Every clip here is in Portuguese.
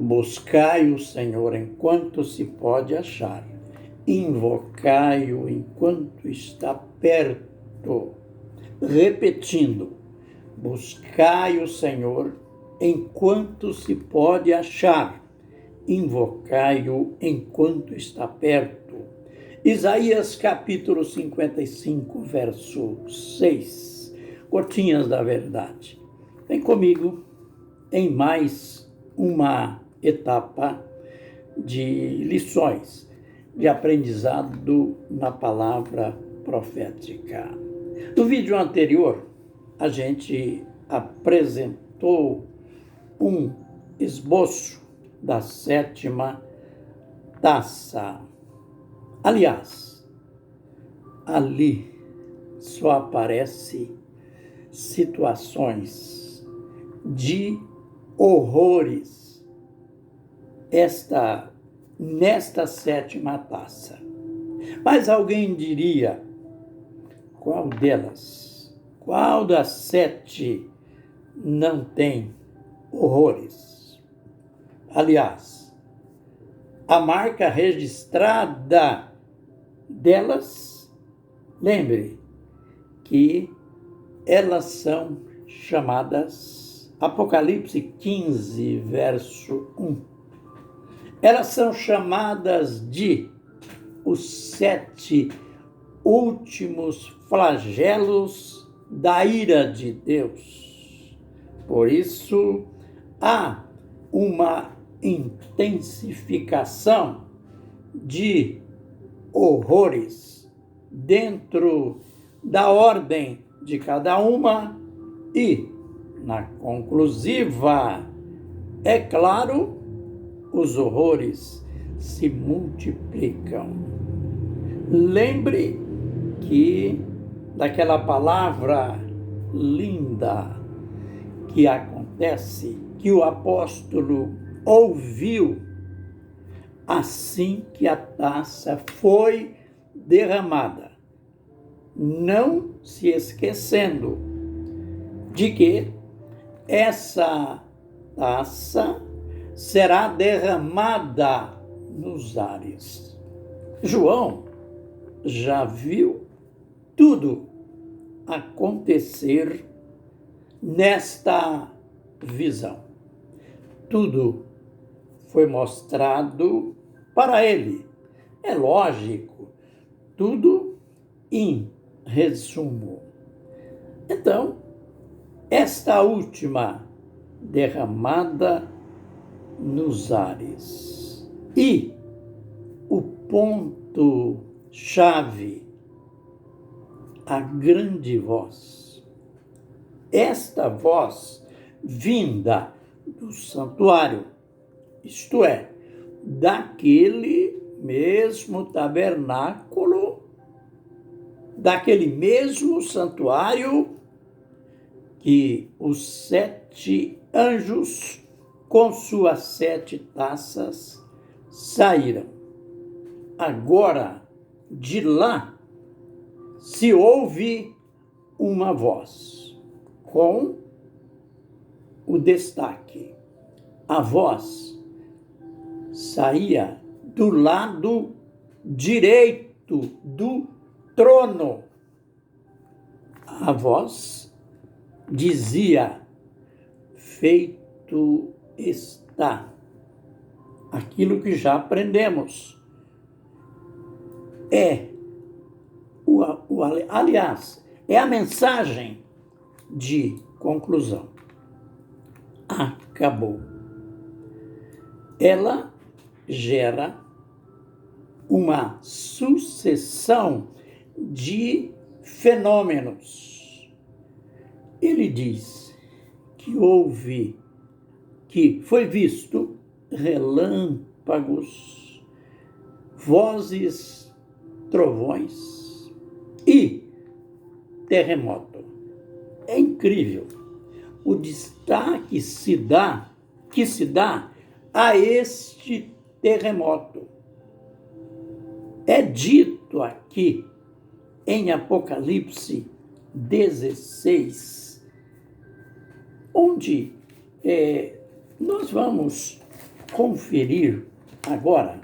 Buscai o Senhor enquanto se pode achar. Invocai-o enquanto está perto. Repetindo, buscai o Senhor enquanto se pode achar. Invocai-o enquanto está perto. Isaías capítulo 55, verso 6. Gotinhas da verdade. Vem comigo em mais uma etapa de lições de aprendizado na palavra profética. No vídeo anterior, a gente apresentou um esboço da 7ª taça. Aliás, ali só aparece situações de horrores nesta 7ª taça. Mas alguém diria, qual delas? Qual das 7 não tem horrores? Aliás, a marca registrada delas, lembre que elas são chamadas Apocalipse 15, verso 1. Elas são chamadas de os 7 últimos flagelos da ira de Deus. Por isso, há uma intensificação de horrores dentro da ordem de cada uma e, na conclusiva, é claro, os horrores se multiplicam. Lembre que daquela palavra linda que acontece, que o apóstolo ouviu assim que a taça foi derramada, não se esquecendo de que essa taça será derramada nos ares. João já viu tudo acontecer nesta visão. Tudo foi mostrado para ele. É lógico, tudo em resumo. Então, esta última derramada nos ares. E o ponto-chave, a grande voz. Esta voz vinda do santuário, isto é, daquele mesmo tabernáculo, daquele mesmo santuário que os 7 anjos com suas 7 taças saíram. Agora, de lá, se ouve uma voz, com o destaque. A voz saía do lado direito do trono. A voz dizia: feito está. Aquilo que já aprendemos. Aliás, é a mensagem de conclusão. Acabou. Ela gera uma sucessão de fenômenos. Ele diz que foi visto relâmpagos, vozes, trovões e terremoto. É incrível o destaque que se dá a este terremoto. É dito aqui em Apocalipse 16, onde nós vamos conferir agora.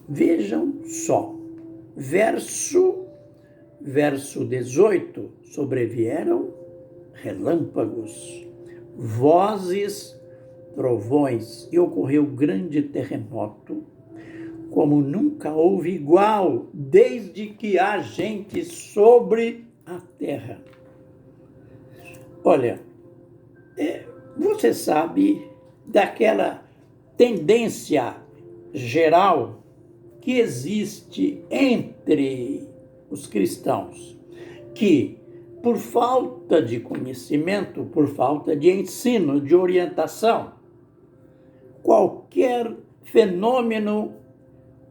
Vejam só, verso 18, sobrevieram relâmpagos, vozes, trovões, e ocorreu grande terremoto, como nunca houve igual, desde que há gente sobre a terra. Olha, você sabe daquela tendência geral que existe entre os cristãos, que por falta de conhecimento, por falta de ensino, de orientação, qualquer fenômeno,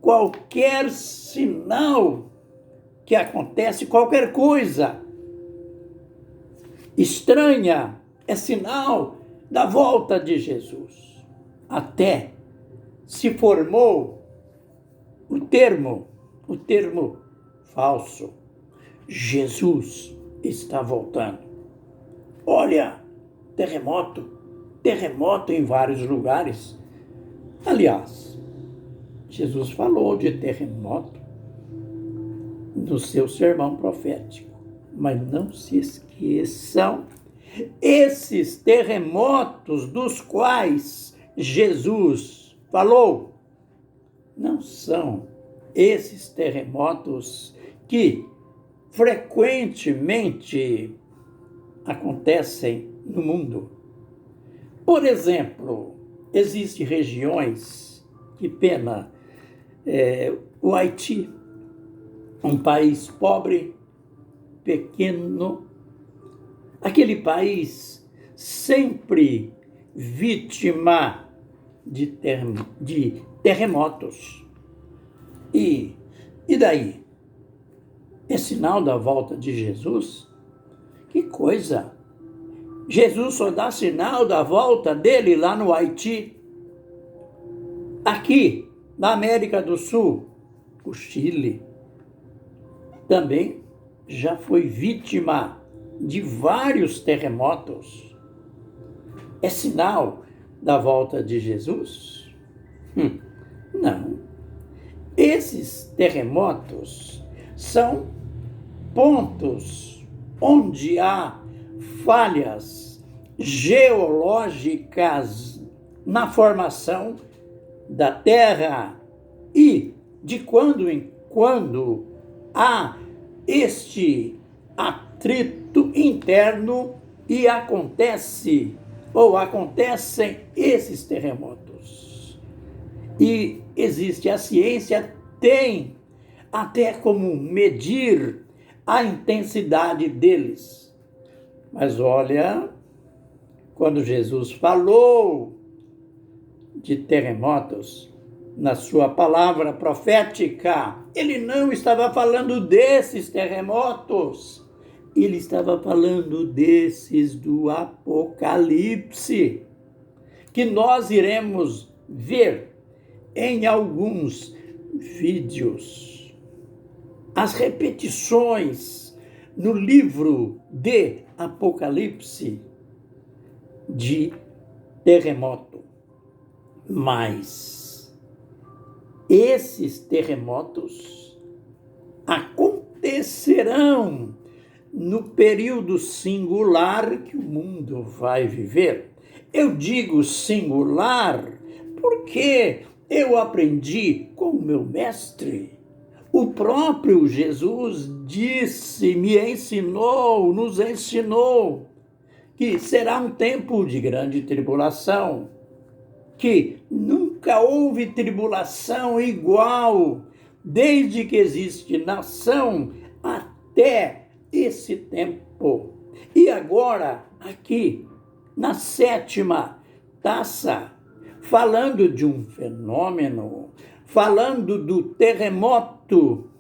qualquer sinal que acontece, qualquer coisa estranha, é sinal da volta de Jesus. Até se formou o termo falso. Jesus está voltando. Olha, terremoto em vários lugares. Aliás, Jesus falou de terremoto no seu sermão profético. Mas não se esqueçam, esses terremotos dos quais Jesus falou, não são esses terremotos que frequentemente acontecem no mundo. Por exemplo, existem regiões, que pena, o Haiti, um país pobre, pequeno, aquele país sempre vítima de terremotos. E daí? É sinal da volta de Jesus? Que coisa! Jesus só dá sinal da volta dele lá no Haiti. Aqui, na América do Sul, o Chile também já foi vítima de vários terremotos. É sinal da volta de Jesus? Não. Esses terremotos são pontos onde há falhas geológicas na formação da Terra e de quando em quando há este atrito interno e acontecem esses terremotos. E existe, a ciência tem até como medir a intensidade deles. Mas olha, quando Jesus falou de terremotos na sua palavra profética, ele não estava falando desses terremotos, ele estava falando desses do Apocalipse, que nós iremos ver em alguns vídeos. As repetições no livro de Apocalipse de terremoto. Mas esses terremotos acontecerão no período singular que o mundo vai viver. Eu digo singular porque eu aprendi com o meu mestre. O próprio Jesus nos ensinou que será um tempo de grande tribulação, que nunca houve tribulação igual, desde que existe nação até esse tempo. E agora, aqui, na 7ª taça, falando de um fenômeno, falando do terremoto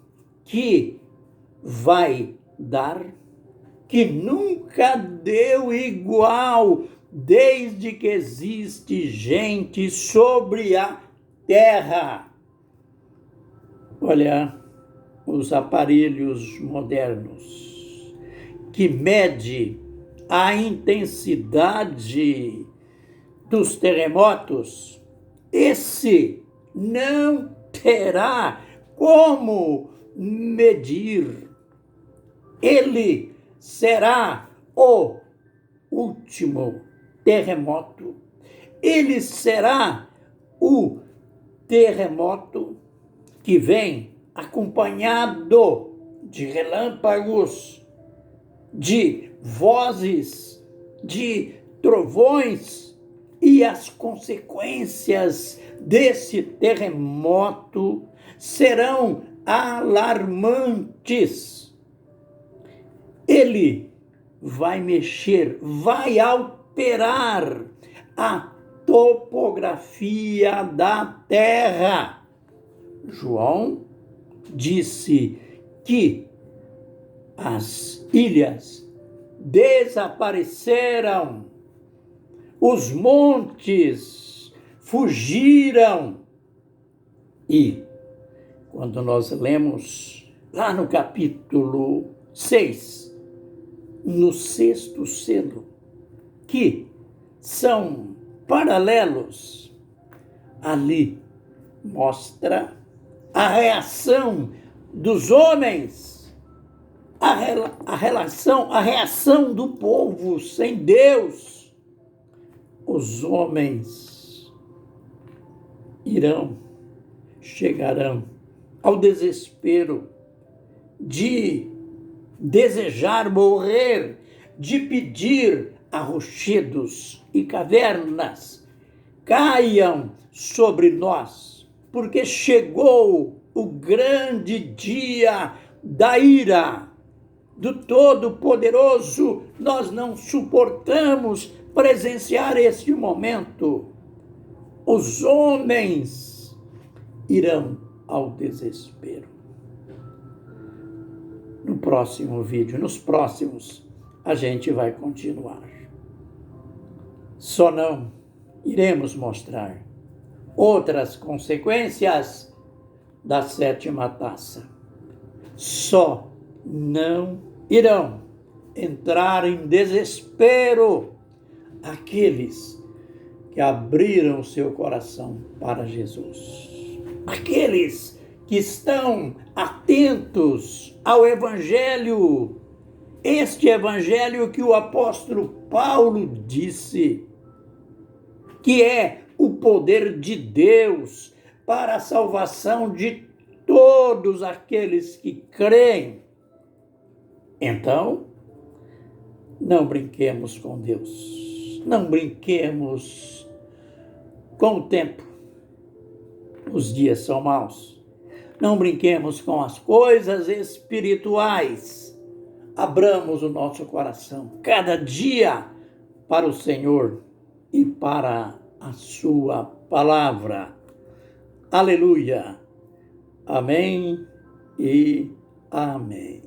que vai dar, que nunca deu igual, desde que existe gente sobre a terra. Olha, os aparelhos modernos que mede a intensidade dos terremotos esse não terá como medir. Ele será o último terremoto. Ele será o terremoto que vem acompanhado de relâmpagos, de vozes, de trovões, e as consequências desse terremoto serão alarmantes. Ele vai mexer, vai alterar a topografia da Terra. João disse que as ilhas desapareceram, os montes fugiram. E quando nós lemos lá no capítulo 6, no 6º selo, que são paralelos, ali mostra a reação dos homens, a reação do povo sem Deus. Os homens chegarão ao desespero de desejar morrer, de pedir a rochedos e cavernas caiam sobre nós, porque chegou o grande dia da ira do Todo-Poderoso. Nós não suportamos presenciar este momento. Os homens irão ao desespero. No próximo vídeo, nos próximos, a gente vai continuar. Só não iremos mostrar outras consequências da 7ª taça. Só não irão entrar em desespero aqueles que abriram seu coração para Jesus. Aqueles que estão atentos ao Evangelho, este Evangelho que o apóstolo Paulo disse, que é o poder de Deus para a salvação de todos aqueles que creem. Então, não brinquemos com Deus, não brinquemos com o tempo. Os dias são maus. Não brinquemos com as coisas espirituais. Abramos o nosso coração cada dia para o Senhor e para a sua palavra. Aleluia. Amém e amém.